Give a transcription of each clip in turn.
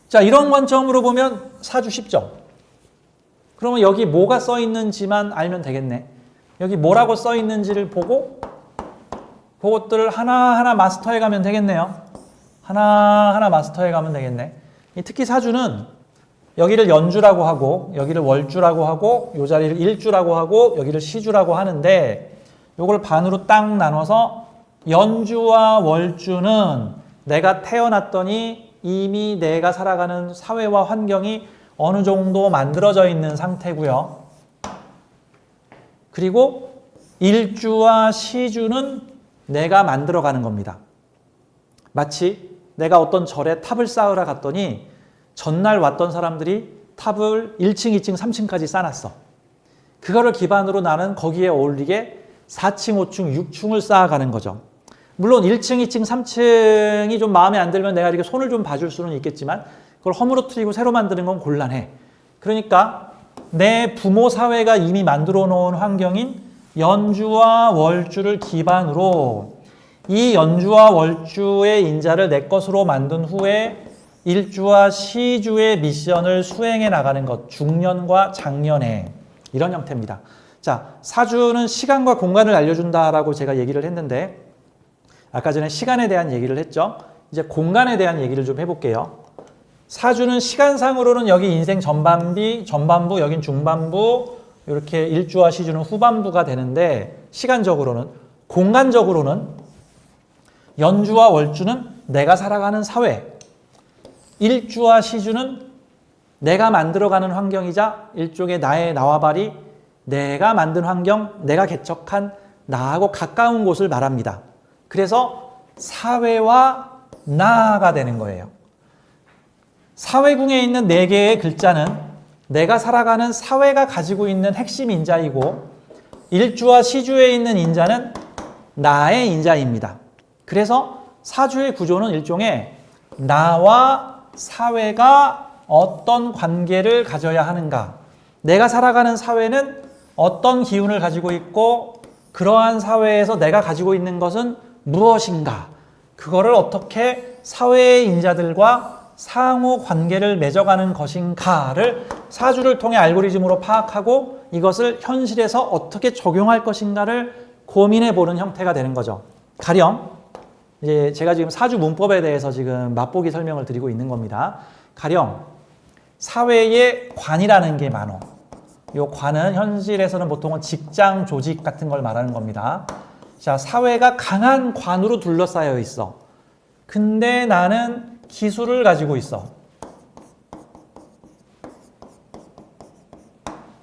자, 이런 관점으로 보면 사주 쉽죠? 그러면 여기 뭐가 써 있는지만 알면 되겠네. 여기 뭐라고 써 있는지를 보고 그것들을 하나하나 마스터해 가면 되겠네요. 하나하나 마스터해 가면 되겠네. 특히 사주는 여기를 연주라고 하고 여기를 월주라고 하고 이 자리를 일주라고 하고 여기를 시주라고 하는데 요걸 반으로 딱 나눠서 연주와 월주는 내가 태어났더니 이미 내가 살아가는 사회와 환경이 어느 정도 만들어져 있는 상태고요. 그리고 일주와 시주는 내가 만들어가는 겁니다. 마치 내가 어떤 절에 탑을 쌓으러 갔더니 전날 왔던 사람들이 탑을 1층, 2층, 3층까지 쌓아놨어. 그거를 기반으로 나는 거기에 어울리게 4층, 5층, 6층을 쌓아가는 거죠. 물론 1층, 2층, 3층이 좀 마음에 안 들면 내가 이렇게 손을 좀 봐줄 수는 있겠지만 그걸 허물어뜨리고 새로 만드는 건 곤란해. 그러니까 내 부모 사회가 이미 만들어 놓은 환경인 연주와 월주를 기반으로 이 연주와 월주의 인자를 내 것으로 만든 후에 일주와 시주의 미션을 수행해 나가는 것, 중년과 장년에 이런 형태입니다. 자, 사주는 시간과 공간을 알려준다라고 제가 얘기를 했는데 아까 전에 시간에 대한 얘기를 했죠. 이제 공간에 대한 얘기를 좀 해볼게요. 사주는 시간상으로는 여기 인생 전반부, 여긴 중반부, 이렇게 일주와 시주는 후반부가 되는데 시간적으로는, 공간적으로는 연주와 월주는 내가 살아가는 사회, 일주와 시주는 내가 만들어가는 환경이자 일종의 나의 나와바리, 내가 만든 환경, 내가 개척한 나하고 가까운 곳을 말합니다. 그래서 사회와 나가 되는 거예요. 사회궁에 있는 4개의 글자는 내가 살아가는 사회가 가지고 있는 핵심 인자이고 일주와 시주에 있는 인자는 나의 인자입니다. 그래서 사주의 구조는 일종의 나와 사회가 어떤 관계를 가져야 하는가, 내가 살아가는 사회는 어떤 기운을 가지고 있고 그러한 사회에서 내가 가지고 있는 것은 무엇인가, 그거를 어떻게 사회의 인자들과 상호 관계를 맺어가는 것인가를 사주를 통해 알고리즘으로 파악하고 이것을 현실에서 어떻게 적용할 것인가를 고민해 보는 형태가 되는 거죠. 가령 이제 제가 지금 사주 문법에 대해서 지금 맛보기 설명을 드리고 있는 겁니다. 가령 사회에 관이라는 게 많어. 이 관은 현실에서는 보통은 직장 조직 같은 걸 말하는 겁니다. 자, 사회가 강한 관으로 둘러싸여 있어. 근데 나는 기술을 가지고 있어.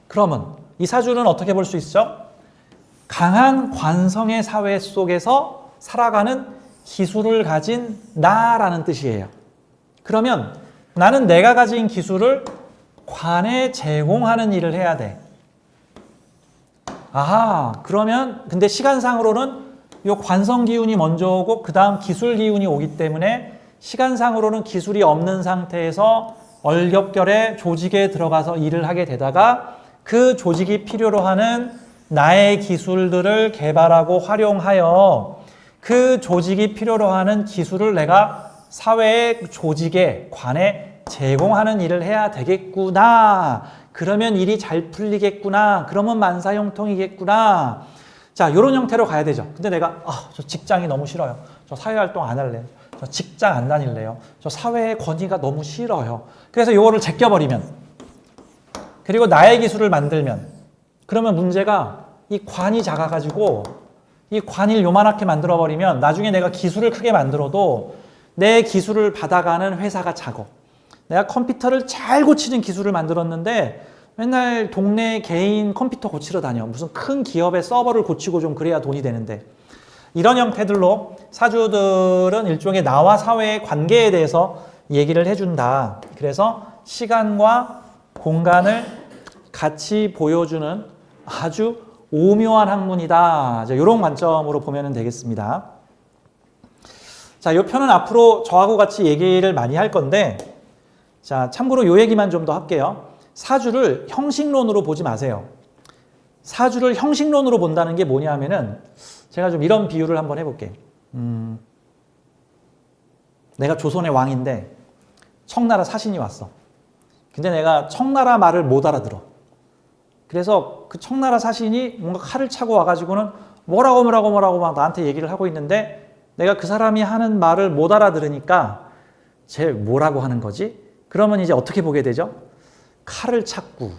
그러면 이 사주는 어떻게 볼 수 있죠? 강한 관성의 사회 속에서 살아가는 기술을 가진 나라는 뜻이에요. 그러면 나는 내가 가진 기술을 관에 제공하는 일을 해야 돼. 아하, 그러면 근데 시간상으로는 이 관성 기운이 먼저 오고 그 다음 기술 기운이 오기 때문에 시간상으로는 기술이 없는 상태에서 얼겹결에 조직에 들어가서 일을 하게 되다가 그 조직이 필요로 하는 나의 기술들을 개발하고 활용하여 그 조직이 필요로 하는 기술을 내가 사회의 조직에, 관에 제공하는 일을 해야 되겠구나. 그러면 일이 잘 풀리겠구나. 그러면 만사형통이겠구나. 자, 이런 형태로 가야 되죠. 근데 내가 저 직장이 너무 싫어요. 저 사회활동 안 할래요. 저 직장 안 다닐래요. 저 사회의 권위가 너무 싫어요. 그래서 이거를 제껴버리면, 그리고 나의 기술을 만들면, 그러면 문제가 이 관이 작아가지고 이 관을 요만하게 만들어버리면 나중에 내가 기술을 크게 만들어도 내 기술을 받아가는 회사가 작아. 내가 컴퓨터를 잘 고치는 기술을 만들었는데 맨날 동네 개인 컴퓨터 고치러 다녀. 무슨 큰 기업의 서버를 고치고 좀 그래야 돈이 되는데. 이런 형태들로 사주들은 일종의 나와 사회의 관계에 대해서 얘기를 해준다. 그래서 시간과 공간을 같이 보여주는 아주 오묘한 학문이다. 이런 관점으로 보면 되겠습니다. 자, 이 편은 앞으로 저하고 같이 얘기를 많이 할 건데, 자, 참고로 이 얘기만 좀 더 할게요. 사주를 형식론으로 보지 마세요. 사주를 형식론으로 본다는 게 뭐냐면은 제가 좀 이런 비유를 한번 해볼게. 내가 조선의 왕인데 청나라 사신이 왔어. 근데 내가 청나라 말을 못 알아들어. 그래서 그 청나라 사신이 뭔가 칼을 차고 와가지고는 뭐라고 막 나한테 얘기를 하고 있는데 내가 그 사람이 하는 말을 못 알아들으니까 쟤 뭐라고 하는 거지? 그러면 이제 어떻게 보게 되죠? 칼을 찾고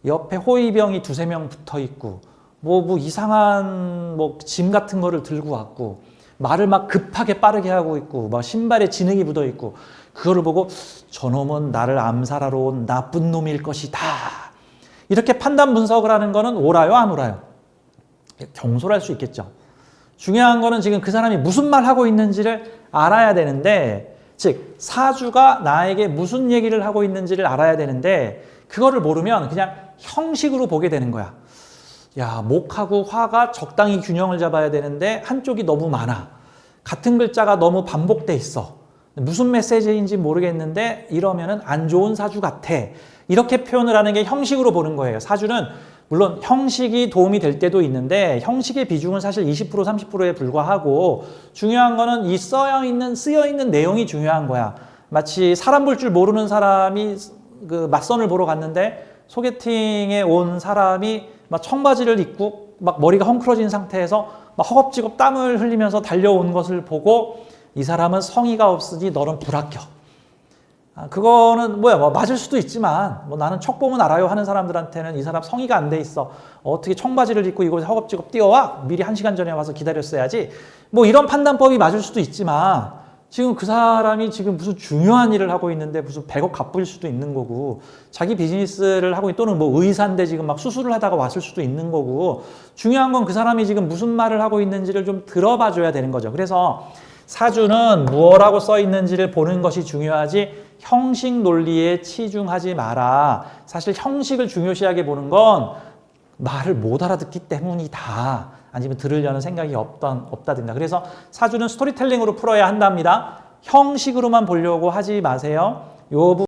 옆에 호위병이 2-3명 붙어 있고 뭐 이상한 짐 같은 거를 들고 왔고 말을 막 급하게 빠르게 하고 있고 막 신발에 진흙이 묻어 있고 그거를 보고 저놈은 나를 암살하러 온 나쁜 놈일 것이다. 이렇게 판단 분석을 하는 거는 옳아요, 안 옳아요? 경솔할 수 있겠죠. 중요한 거는 지금 그 사람이 무슨 말 하고 있는지를 알아야 되는데, 즉 사주가 나에게 무슨 얘기를 하고 있는지를 알아야 되는데 그거를 모르면 그냥 형식으로 보게 되는 거야. 야, 목하고 화가 적당히 균형을 잡아야 되는데 한쪽이 너무 많아. 같은 글자가 너무 반복돼 있어. 무슨 메시지인지 모르겠는데 이러면은 안 좋은 사주 같아. 이렇게 표현을 하는 게 형식으로 보는 거예요. 사주는 물론 형식이 도움이 될 때도 있는데 형식의 비중은 사실 20% 30%에 불과하고 중요한 거는 이 쓰여 있는 내용이 중요한 거야. 마치 사람 볼 줄 모르는 사람이 그 맞선을 보러 갔는데 소개팅에 온 사람이 막 청바지를 입고 막 머리가 헝클어진 상태에서 막 허겁지겁 땀을 흘리면서 달려온 것을 보고 이 사람은 성의가 없으니 너는 불합격. 그거는 맞을 수도 있지만 나는 척 보면 알아요 하는 사람들한테는 이 사람 성의가 안 돼 있어. 어떻게 청바지를 입고 이곳에 허겁지겁 뛰어와? 미리 1시간 전에 와서 기다렸어야지. 이런 판단법이 맞을 수도 있지만 지금 그 사람이 지금 무슨 중요한 일을 하고 있는데 무슨 100억 갚을 수도 있는 거고 자기 비즈니스를 하고 또는 의사인데 지금 막 수술을 하다가 왔을 수도 있는 거고 중요한 건 그 사람이 지금 무슨 말을 하고 있는지를 좀 들어봐 줘야 되는 거죠. 그래서 사주는 무엇라고 써 있는지를 보는 것이 중요하지 형식 논리에 치중하지 마라. 사실 형식을 중요시하게 보는 건 말을 못 알아듣기 때문이다. 아니면 들으려는 생각이 없다든가. 그래서 사주는 스토리텔링으로 풀어야 한답니다. 형식으로만 보려고 하지 마세요. 요